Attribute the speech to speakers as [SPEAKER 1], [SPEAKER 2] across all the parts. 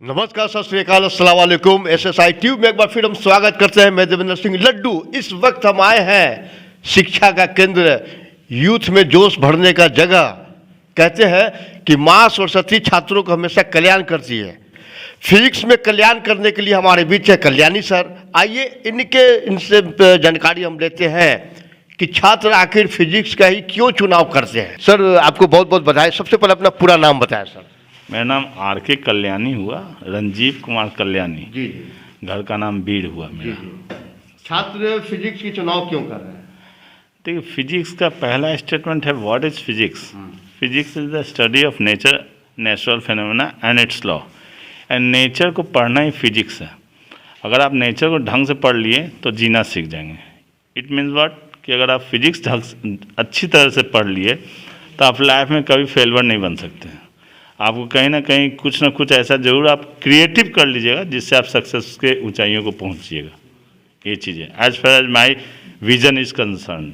[SPEAKER 1] नमस्कार, सत श्री अकाल, अस्सलाम वालेकुम। SSI ट्यूब में एक बार फिर हम स्वागत करते हैं। मैं देवेंद्र सिंह लड्डू। इस वक्त हम आए हैं शिक्षा का केंद्र, यूथ में जोश भरने का जगह। कहते हैं कि माँ सरस्वती छात्रों को हमेशा कल्याण करती है। फिजिक्स में कल्याण करने के लिए हमारे बीच है कल्याणी सर। आइए इनसे जानकारी हम लेते हैं कि छात्र आखिर फिजिक्स का ही क्यों चुनाव करते हैं। सर, आपको बहुत बहुत बधाई। सबसे पहले अपना पूरा नाम बताएं सर।
[SPEAKER 2] मेरा नाम R.K. कल्याणी हुआ, रंजीव कुमार कल्याणी।
[SPEAKER 1] जी।
[SPEAKER 2] घर का नाम बीड़ हुआ मेरा।
[SPEAKER 1] छात्र फिजिक्स की चुनाव क्यों कर रहे हैं?
[SPEAKER 2] देखिए, फिजिक्स का पहला स्टेटमेंट है what is physics. Physics is the study of nature, natural phenomena and it's law. And nature को पढ़ना ही फिजिक्स है। अगर आप नेचर को ढंग से पढ़ लिए तो जीना सीख जाएंगे। इट मीन्स व्हाट कि अगर आप फिजिक्स अच्छी तरह से पढ़ लिए तो आप लाइफ में कभी फेलवर नहीं बन सकते। आपको कहीं ना कहीं कुछ ना कुछ ऐसा जरूर आप क्रिएटिव कर लीजिएगा जिससे आप सक्सेस के ऊंचाइयों को पहुंचिएगा। ये चीज़ें as far as my vision is concern.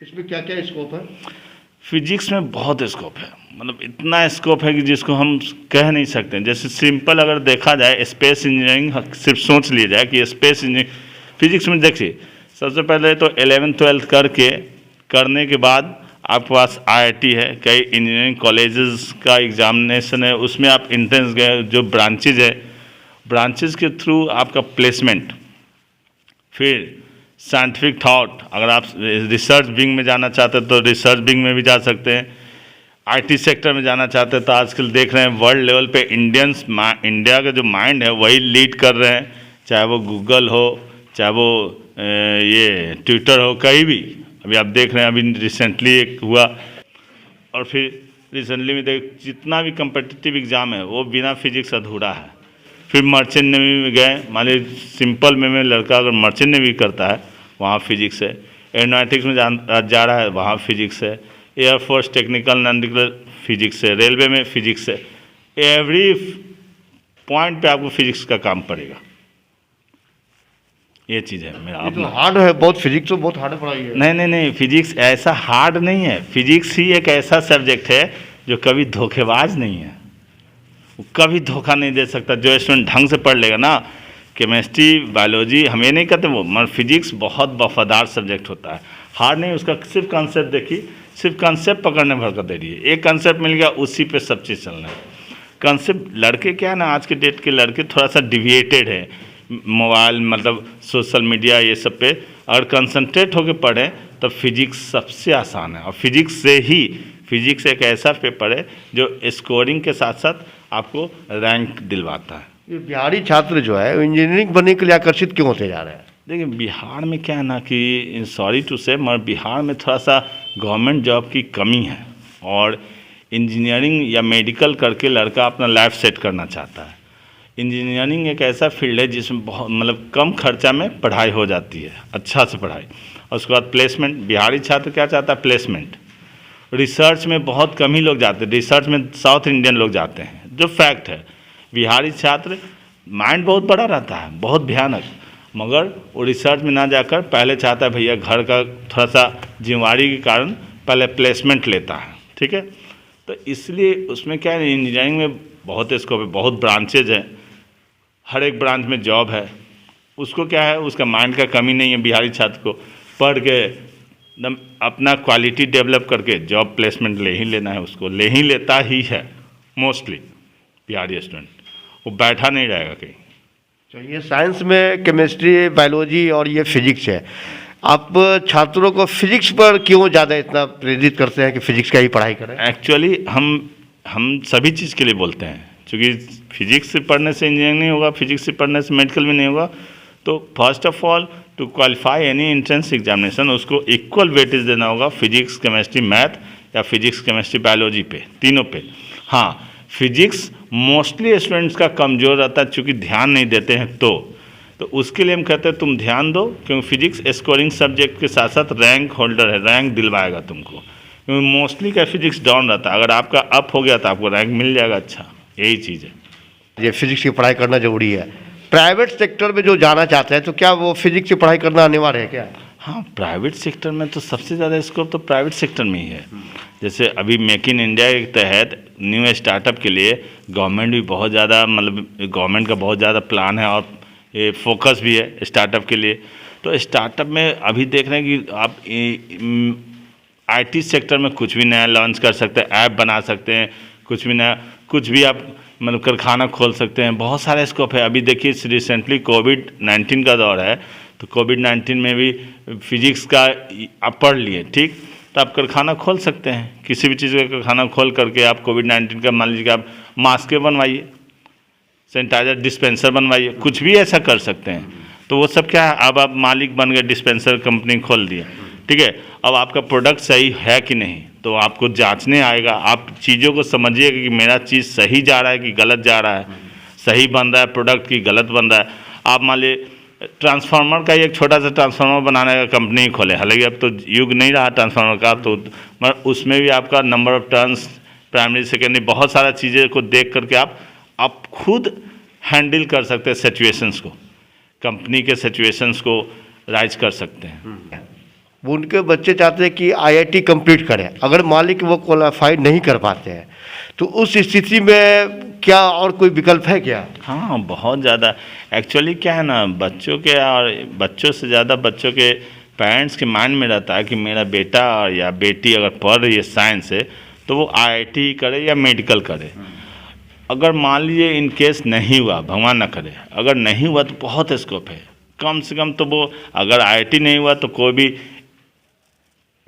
[SPEAKER 1] इसमें क्या क्या स्कोप है?
[SPEAKER 2] फिजिक्स में बहुत स्कोप है, मतलब इतना स्कोप है कि जिसको हम कह नहीं सकते। जैसे सिंपल अगर देखा जाए स्पेस इंजीनियरिंग, सिर्फ सोच लिया जाए कि स्पेस इंजीनियरिंग फिजिक्स में देखिए, सबसे पहले तो 11th-12th करने के बाद आपके पास IIT है, कई इंजीनियरिंग कॉलेजेस का एग्जामिनेशन है, उसमें आप एंट्रेंस गए, जो ब्रांचेज है, ब्रांचेज के थ्रू आपका प्लेसमेंट, फिर साइंटिफिक थॉट। अगर आप रिसर्च विंग में जाना चाहते हैं तो रिसर्च विंग में भी जा सकते हैं। IT सेक्टर में जाना चाहते हैं तो आजकल देख रहे हैं वर्ल्ड लेवल पे इंडिया का जो माइंड है वही लीड कर रहे हैं, चाहे वो गूगल हो, चाहे वो ये ट्विटर हो, कहीं भी। अभी आप देख रहे हैं, अभी रिसेंटली एक हुआ, और फिर रिसेंटली में देख जितना भी कम्पिटिटिव एग्ज़ाम है वो बिना फिजिक्स अधूरा है। फिर मर्चेंट नेवी में गए, मान लीजिए सिंपल में लड़का अगर मर्चेंट नेवी करता है वहाँ फिजिक्स है। एरोनॉटिक्स में जा रहा है वहाँ फिजिक्स है। एयरफोर्स टेक्निकल नॉन फिजिक्स है। रेलवे में फिजिक्स है। एवरी पॉइंट पे आपको फिजिक्स का काम पड़ेगा। ये चीज़ है मेरा।
[SPEAKER 1] तो हार्ड है बहुत, फिजिक्स तो बहुत हार्ड पढ़ाई है।
[SPEAKER 2] नहीं, फिजिक्स ऐसा हार्ड नहीं है। फिजिक्स ही एक ऐसा सब्जेक्ट है जो कभी धोखेबाज नहीं है, वो कभी धोखा नहीं दे सकता। जो स्टूडेंट ढंग से पढ़ लेगा ना, केमिस्ट्री, बायोलॉजी, हम ये नहीं कहते वो, मगर फिजिक्स बहुत वफादार सब्जेक्ट होता है। हार्ड नहीं, उसका सिर्फ कॉन्सेप्ट देखिए, सिर्फ कॉन्सेप्ट पकड़ने भर कर दे रही है। एक कॉन्सेप्ट मिल गया, उसी पे सब चीज़ चलना है। कॉन्सेप्ट लड़के क्या है ना, आज के डेट के लड़के थोड़ा सा डिविएटेड है, मोबाइल मतलब सोशल मीडिया ये सब पे। अगर कंसंट्रेट होकर पढ़ें तो फिजिक्स सबसे आसान है। और फिजिक्स एक ऐसा पेपर है जो स्कोरिंग के साथ साथ आपको रैंक दिलवाता है।
[SPEAKER 1] ये बिहारी छात्र जो है इंजीनियरिंग बनने के लिए आकर्षित क्यों होते जा रहे हैं?
[SPEAKER 2] देखिए, बिहार में क्या है ना कि सॉरी टू से, मगर बिहार में थोड़ा सा गवर्नमेंट जॉब की कमी है, और इंजीनियरिंग या मेडिकल करके लड़का अपना लाइफ सेट करना चाहता है। इंजीनियरिंग एक ऐसा फील्ड है जिसमें बहुत मतलब कम खर्चा में पढ़ाई हो जाती है, अच्छा से पढ़ाई, और उसके बाद प्लेसमेंट। बिहारी छात्र क्या चाहता है? प्लेसमेंट। रिसर्च में बहुत कम ही लोग जाते हैं, रिसर्च में साउथ इंडियन लोग जाते हैं, जो फैक्ट है। बिहारी छात्र माइंड बहुत बड़ा रहता है, बहुत भयानक, मगर वो रिसर्च में ना जाकर पहले चाहता है भैया घर का थोड़ा सा जिम्मेवारी के कारण पहले प्लेसमेंट लेता है, ठीक है। तो इसलिए उसमें क्या है, इंजीनियरिंग में बहुत स्कोप है, बहुत ब्रांचेज हैं, हर एक ब्रांच में जॉब है। उसको क्या है, उसका माइंड का कमी नहीं है। बिहारी छात्र को पढ़ के एकदम अपना क्वालिटी डेवलप करके जॉब प्लेसमेंट ले ही लेना है, उसको ले ही लेता ही है मोस्टली बिहारी स्टूडेंट। वो बैठा नहीं रहेगा कहीं।
[SPEAKER 1] तो ये साइंस में केमिस्ट्री, बायोलॉजी और ये फिजिक्स है। आप छात्रों को फिजिक्स पर क्यों ज़्यादा इतना प्रेरित करते हैं कि फिजिक्स का ही पढ़ाई करें?
[SPEAKER 2] एक्चुअली हम सभी चीज़ के लिए बोलते हैं, क्योंकि फिजिक्स से पढ़ने से इंजीनियरिंग नहीं होगा, फिजिक्स से पढ़ने से मेडिकल भी नहीं होगा। तो first of all to qualify any entrance examination उसको इक्वल वेटेज देना होगा, फिजिक्स, केमिस्ट्री, मैथ, या फिजिक्स, केमिस्ट्री, बायोलॉजी पे, तीनों पे। हाँ, फिजिक्स मोस्टली स्टूडेंट्स का कमज़ोर रहता है, चूँकि ध्यान नहीं देते हैं। तो उसके लिए हम कहते हैं तुम ध्यान दो, क्योंकि फिजिक्स स्कोरिंग सब्जेक्ट के साथ साथ रैंक होल्डर है, रैंक दिलवाएगा तुमको। क्योंकि मोस्टली का फिजिक्स डाउन रहता है, अगर आपका अप हो गया तो आपको रैंक मिल जाएगा। अच्छा, यही चीज़ है।
[SPEAKER 1] ये फिजिक्स की पढ़ाई करना जरूरी है। प्राइवेट सेक्टर में जो जाना चाहते हैं तो क्या वो फिजिक्स की पढ़ाई करना अनिवार्य है क्या?
[SPEAKER 2] हाँ, प्राइवेट सेक्टर में तो सबसे ज़्यादा स्कोप तो प्राइवेट सेक्टर में ही है। जैसे अभी मेक इन इंडिया के तहत न्यू स्टार्टअप के लिए गवर्नमेंट भी बहुत ज़्यादा, मतलब गवर्नमेंट का बहुत ज़्यादा प्लान है और ये फोकस भी है स्टार्टअप के लिए। तो स्टार्टअप में अभी देख रहे हैं कि आप आईटी सेक्टर में कुछ भी नया लॉन्च कर सकते हैं, ऐप बना सकते हैं, कुछ भी नया, कुछ भी आप मतलब कारखाना खोल सकते हैं, बहुत सारे स्कोप है। अभी देखिए रिसेंटली कोविड-19 का दौर है, तो कोविड-19 में भी फिजिक्स का आप पढ़ लिए, ठीक, तो आप कारखाना खोल सकते हैं, किसी भी चीज़ का कारखाना खोल करके आप कोविड-19 का, मान लीजिए कि आप मास्कें बनवाइए, सैनिटाइजर डिस्पेंसर बनवाइए, कुछ भी ऐसा कर सकते हैं। तो वो सब क्या है, अब आप मालिक बन गए, डिस्पेंसर कंपनी खोल दिए, ठीक है। अब आपका प्रोडक्ट सही है कि नहीं, तो आपको जांचने आएगा, आप चीज़ों को समझिएगा कि मेरा चीज़ सही जा रहा है कि गलत जा रहा है, सही बन रहा है प्रोडक्ट की गलत बन रहा है। आप मान लीजिए ट्रांसफार्मर का एक छोटा सा ट्रांसफार्मर बनाने का कंपनी खोले, हालांकि अब तो युग नहीं रहा ट्रांसफार्मर का, तो मगर उसमें भी आपका number of turns, primary secondary, बहुत सारा चीज़ें को देख करके आप खुद हैंडल कर सकते हैं सिचुएशंस को, कंपनी के सिचुएशंस को राइज कर सकते हैं।
[SPEAKER 1] वो उनके बच्चे चाहते हैं कि आईआईटी कंप्लीट करें, अगर मालिक वो क्वालिफाई नहीं कर पाते हैं तो उस स्थिति में क्या और कोई विकल्प है क्या?
[SPEAKER 2] हाँ, बहुत ज़्यादा। एक्चुअली क्या है ना, बच्चों के और बच्चों से ज़्यादा बच्चों के पेरेंट्स के माइंड में रहता है कि मेरा बेटा या बेटी अगर पढ़ रही है साइंस से, तो वो आईआईटी करे या मेडिकल करे। अगर मान लीजिए इन केस नहीं हुआ, भगवान ना करे, अगर नहीं हुआ तो बहुत स्कोप है। कम से कम तो वो अगर आईआईटी नहीं हुआ तो कोई भी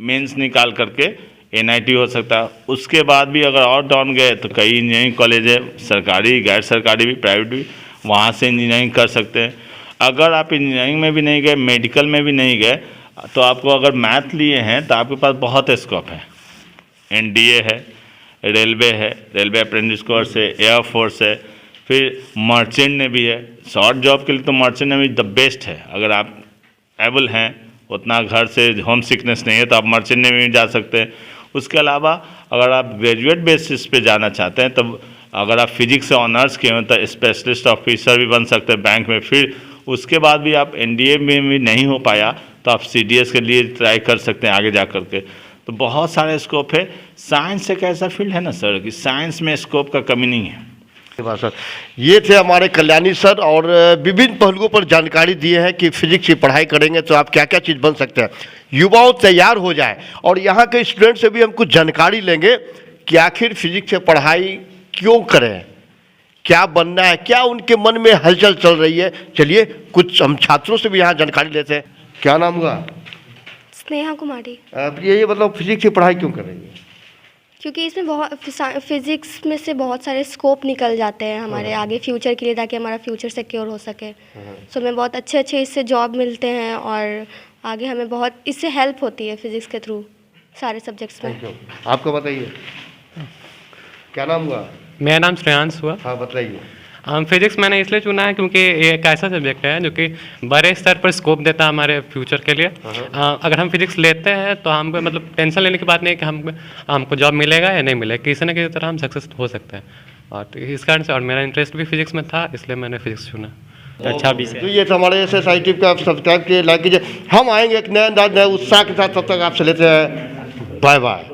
[SPEAKER 2] मेंस निकाल करके एनआईटी हो सकता है। उसके बाद भी अगर और डाउन गए तो कई इंजीनियरिंग कॉलेज है, सरकारी, गैर सरकारी भी, प्राइवेट भी, वहाँ से इंजीनियरिंग कर सकते हैं। अगर आप इंजीनियरिंग में भी नहीं गए, मेडिकल में भी नहीं गए, तो आपको अगर मैथ लिए हैं तो आपके पास बहुत स्कोप है। एनडीए है, रेलवे अप्रेंटिस कोर्स है, एयरफोर्स है, फिर मर्चेंट नेवी है। शॉर्ट जॉब के लिए तो मर्चेंट नेवी द बेस्ट है। अगर आप एबल हैं, उतना घर से होम सिकनेस नहीं है, तो आप मर्चेंट नेवी में जा सकते हैं। उसके अलावा अगर आप ग्रेजुएट बेसिस पे जाना चाहते हैं, तब अगर आप फिजिक्स से ऑनर्स किए हैं तो स्पेशलिस्ट ऑफिसर भी बन सकते हैं बैंक में। फिर उसके बाद भी आप एनडीए में भी नहीं हो पाया तो आप सीडीएस के लिए ट्राई कर सकते हैं आगे जा कर के। तो बहुत सारे स्कोप है। साइंस एक ऐसा फील्ड है ना सर, कि साइंस में स्कोप का कमी नहीं है।
[SPEAKER 1] सर, ये थे हमारे कल्याणी सर, और विभिन्न पहलुओं पर जानकारी दिए हैं कि फिजिक्स की पढ़ाई करेंगे तो आप क्या क्या चीज़ बन सकते हैं, युवाओं तैयार हो जाए। और यहाँ के स्टूडेंट से भी हम कुछ जानकारी लेंगे कि आखिर फिजिक्स से पढ़ाई क्यों करें, क्या बनना है, क्या उनके मन में हलचल चल रही है। चलिए कुछ हम छात्रों से भी यहाँ जानकारी लेते हैं। क्या नाम हुआ?
[SPEAKER 3] स्नेहा कुमारी।
[SPEAKER 1] ये मतलब फिजिक्स की पढ़ाई क्यों कर रही है?
[SPEAKER 3] क्योंकि इसमें बहुत फिज़िक्स में से बहुत सारे स्कोप निकल जाते हैं हमारे आगे फ्यूचर के लिए, ताकि हमारा फ्यूचर सिक्योर हो सके। सो हमें बहुत अच्छे अच्छे इससे जॉब मिलते हैं और आगे हमें बहुत इससे हेल्प होती है फिज़िक्स के थ्रू सारे सब्जेक्ट्स में।
[SPEAKER 1] आपको बताइए, क्या नाम हुआ?
[SPEAKER 4] मेरा नाम श्रेयांश हुआ।
[SPEAKER 1] हाँ बताइए।
[SPEAKER 4] फिजिक्स मैंने इसलिए चुना है क्योंकि ये एक ऐसा सब्जेक्ट है जो कि बड़े स्तर पर स्कोप देता है हमारे फ्यूचर के लिए। अगर हम फिजिक्स लेते हैं तो हमको मतलब टेंशन लेने की बात नहीं है कि हमको जॉब मिलेगा या नहीं मिलेगा, किसी न किसी तरह हम सक्सेस हो सकते हैं। और तो इस कारण से, और मेरा इंटरेस्ट भी फिजिक्स में था, इसलिए मैंने फिजिक्स चुना। अच्छा भी
[SPEAKER 1] तो ये हमारे SSIT का आप सब्सक्राइब किए, लाइक कीजिए। हम आएंगे एक नए अंदाज, नए उत्साह के साथ, तब तक आपसे लेते हैं बाय बाय।